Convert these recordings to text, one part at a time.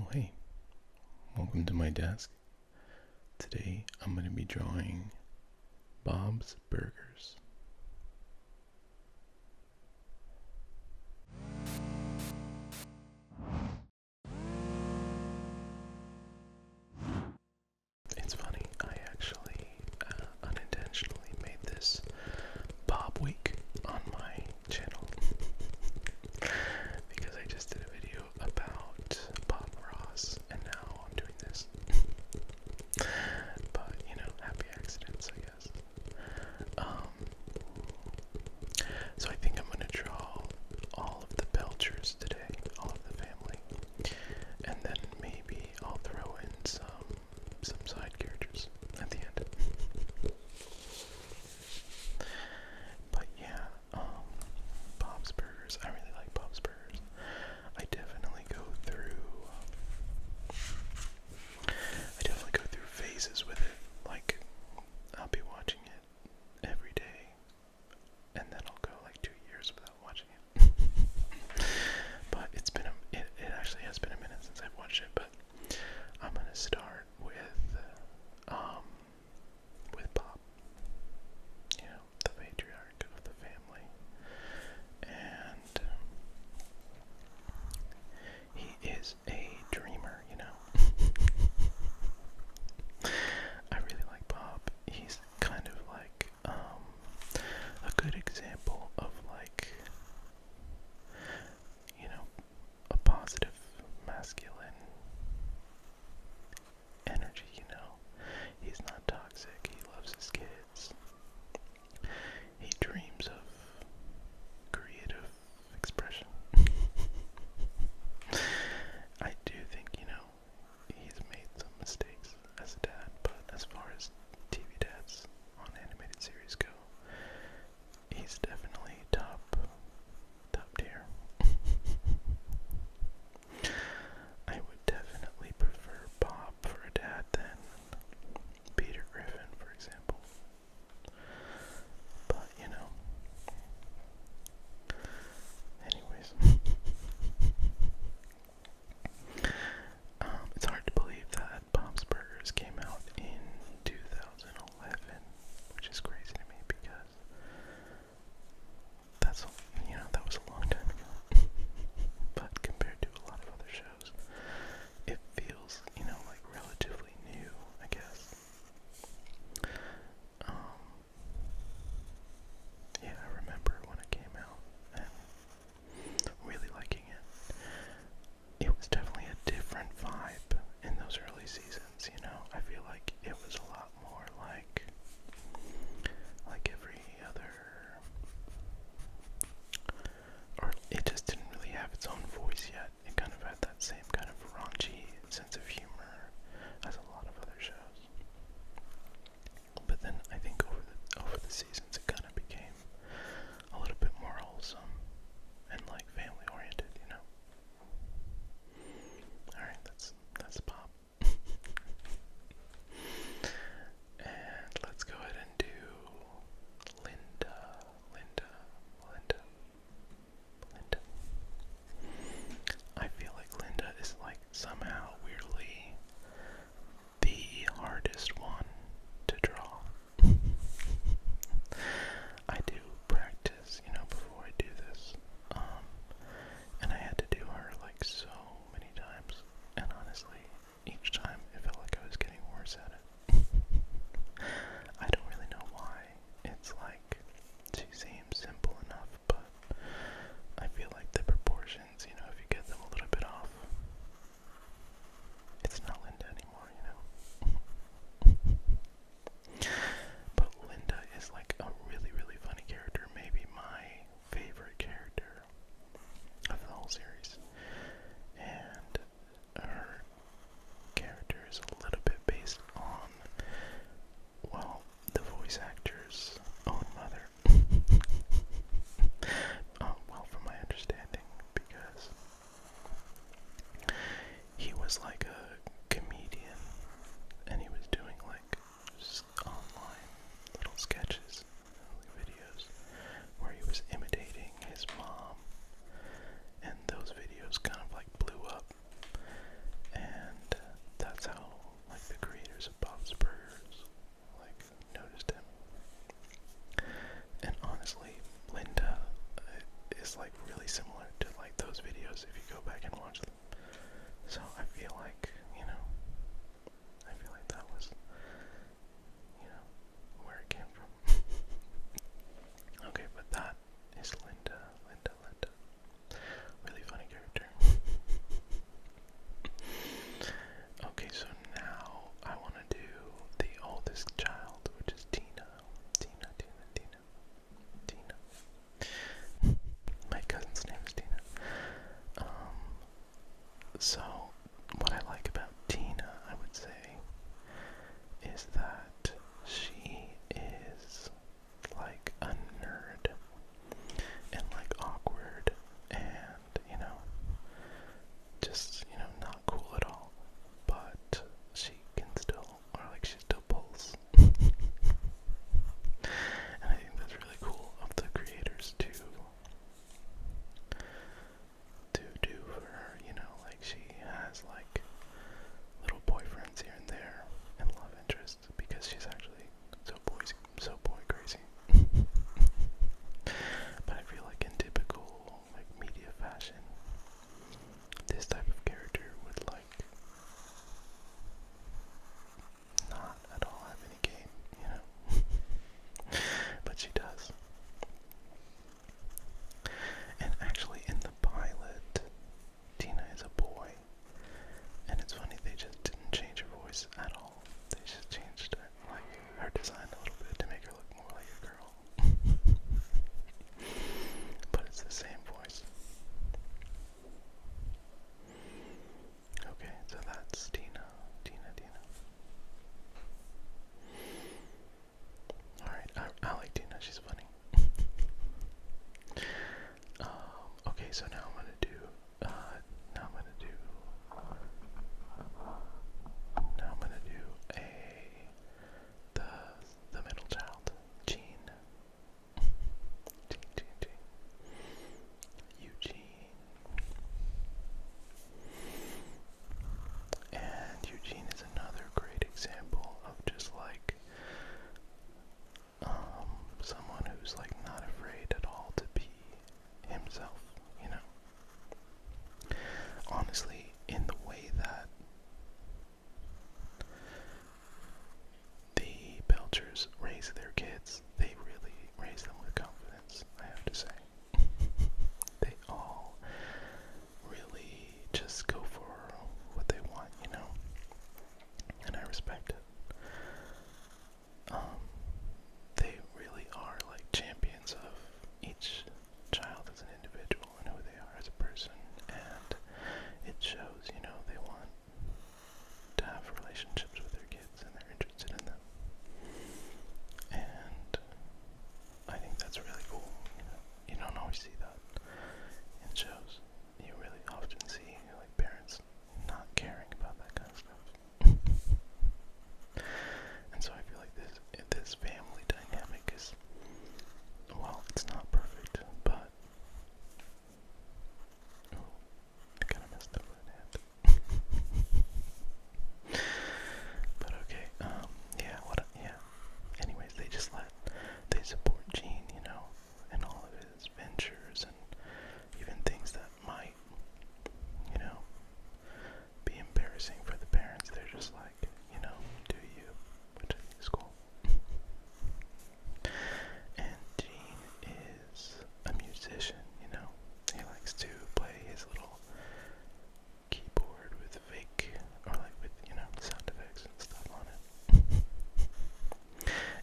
Oh hey, welcome to my desk. Today I'm going to be drawing Bob's Burgers. It's funny, I actually unintentionally made this Bob week on my channel because I just did a video about Bob Ross and now I'm doing this. But, happy accidents, I guess. So I think I'm going to draw all of the Belchers today, all of the family. And then maybe I'll throw in some side characters at the end. But yeah, Bob's Burgers. I really like Bob's Burgers. I definitely go through phases with it. Like, I'll be watching it every day, and then I'll go like 2 years without watching it. But it actually has been a minute since I've watched it. But I'm gonna start with Bob, the patriarch of the family, and he is a dreamer. I really like Bob. He's kind of like a good example of like, a positive masculine energy, He's not toxic, he loves his kids. He dreams of creative expression. I do think, he's made some mistakes as a dad, but as far as TV dads on animated series go, he's definitely top tier. I would definitely prefer Bob for a dad than Peter Griffin, for example. But, anyways. It's hard to believe that Bob's Burgers came out in 2011, which is crazy to me because that was a long time ago. But compared to a lot of other shows, it feels, like relatively new, I guess. Yeah, I remember when it came out and really liking it. It was definitely a different vibe in those early seasons, I feel like it was a lot more like every other, or it just didn't really have its own voice yet. It kind of had that same kind of raunchy sense of humor as a lot of other shows. But then I think over the seasons it kind of became a little bit more wholesome and like family oriented, Alright, that's Bob. And let's go ahead and do Linda. I feel like Linda is like somehow weirdly the hardest one to draw. I do practice, before I do this. And I had to do her like so many times. And honestly, each time it felt like I was getting worse at it. I don't really know why. It's like, she seems simple enough, but I feel like the proportions, if you get them a little bit off, Belchers raise their kids, they really raise them with confidence, I have to say. They all really just go for what they want, you know? And I respect it. They really are like champions of each child as an individual and who they are as a person. And it shows, you know, they want to have relationships with their kids and they're interested in them. And I think that's really cool. You know, you don't always see that in shows. You really often see like parents not caring about that kind of stuff. And so I feel like this family dynamic is, well, it's not perfect, but I kind of messed up that hand. But okay, yeah. Anyways, they support Gene, you know, in all of his ventures and even things that might, you know, be embarrassing for the parents. They're just like, you know, do you, which I think is cool. And Gene is a musician, you know. He likes to play his little keyboard with fake, or like with, you know, sound effects and stuff on it.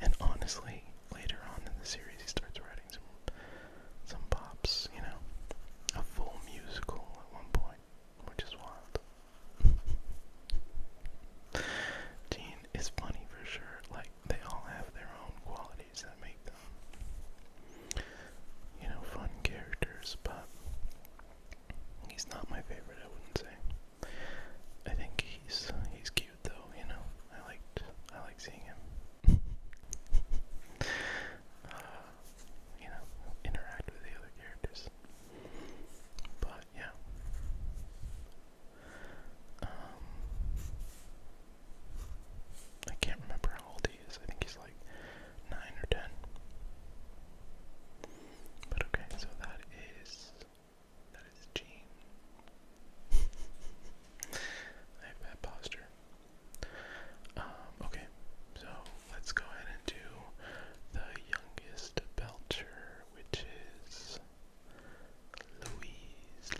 And honestly, later on in the series, he starts writing some pops, you know, a full musical at one point, which is wild. Gene is funny for sure. Like, they all have their own qualities that make them, you know, fun characters, but he's not my favorite, I wouldn't say. I think he's cute though, you know. I like seeing him you know, interact with the other characters. But yeah. I can't remember how old he is. I think he's like 9 or 10. But okay, so that is Gene. I have bad posture. Okay, so let's go ahead and do the youngest Belcher, which is Louise.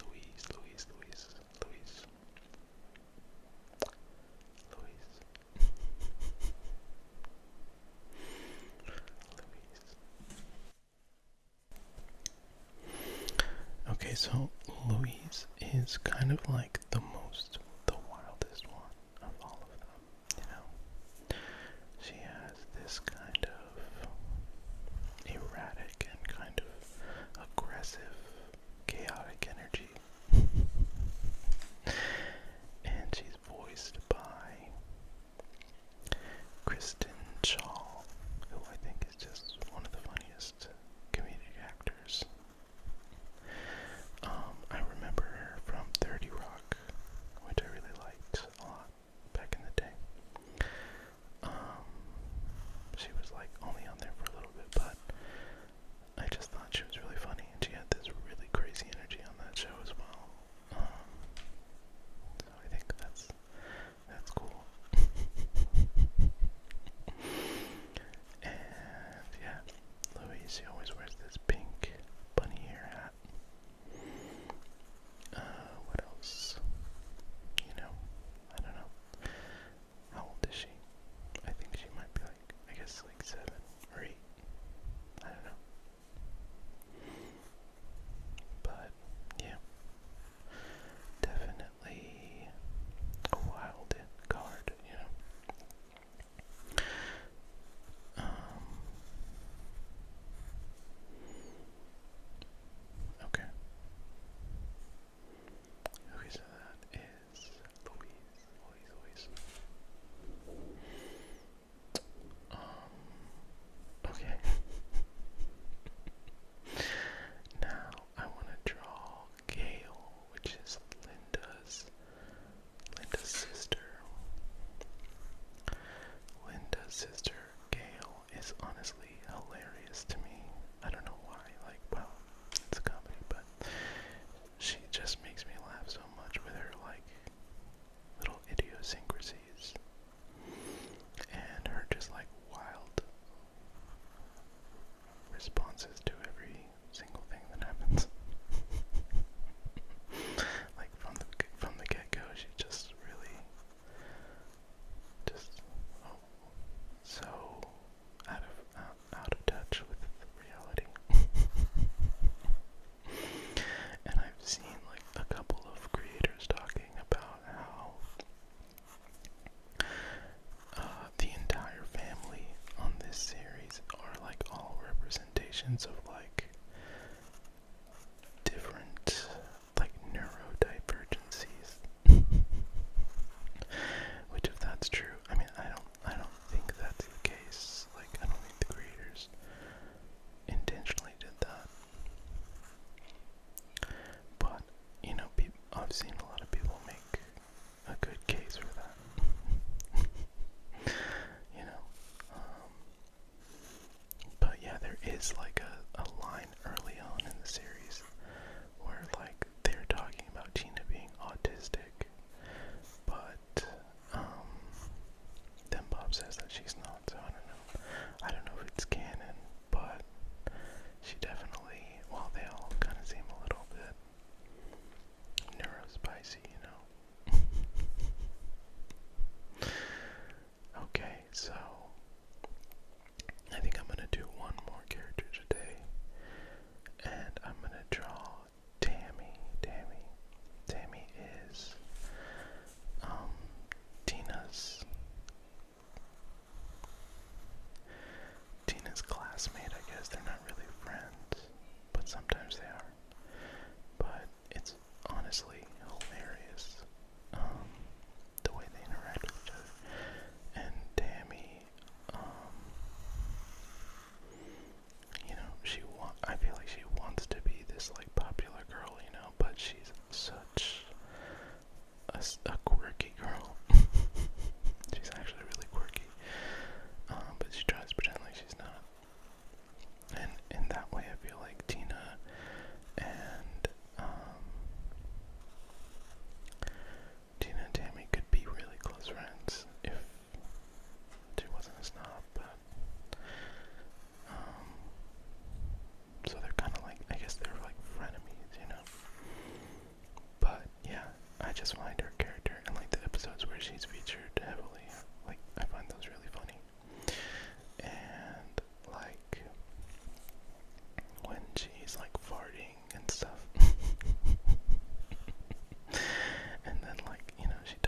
Okay, so Louise is kind of like the wildest one of all of them, you know? She has this kind of erratic and kind of aggressive, chaotic energy. And she's voiced by Kristen Shaw, who I think is just one of the funniest comedic actors. I remember her from 30 Rock.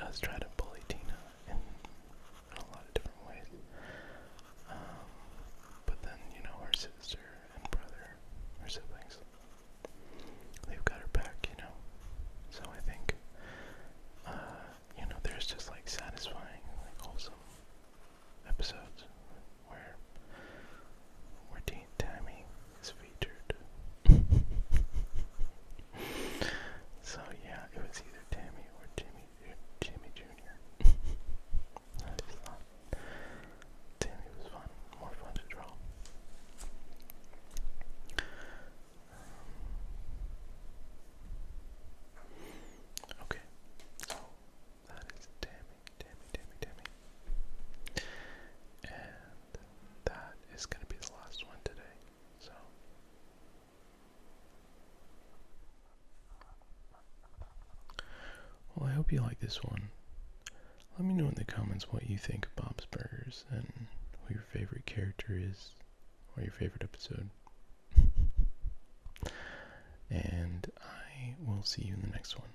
does try to bully Tina in a lot of different ways. But then, you know, her sister and brother, her siblings, they've got her back, you know. So I think, you know, there's just like satisfying, like wholesome episodes where Tammy is featured. So yeah, it was either Tammy or Jimmy Jr. I just thought Tammy was fun, more fun to draw. Okay, so that is Tammy. And that is going to be the last one today. So, well, I hope you like this one. Let me know in the comments what you think of Bob's Burgers and who your favorite character is, or your favorite episode. And I will see you in the next one.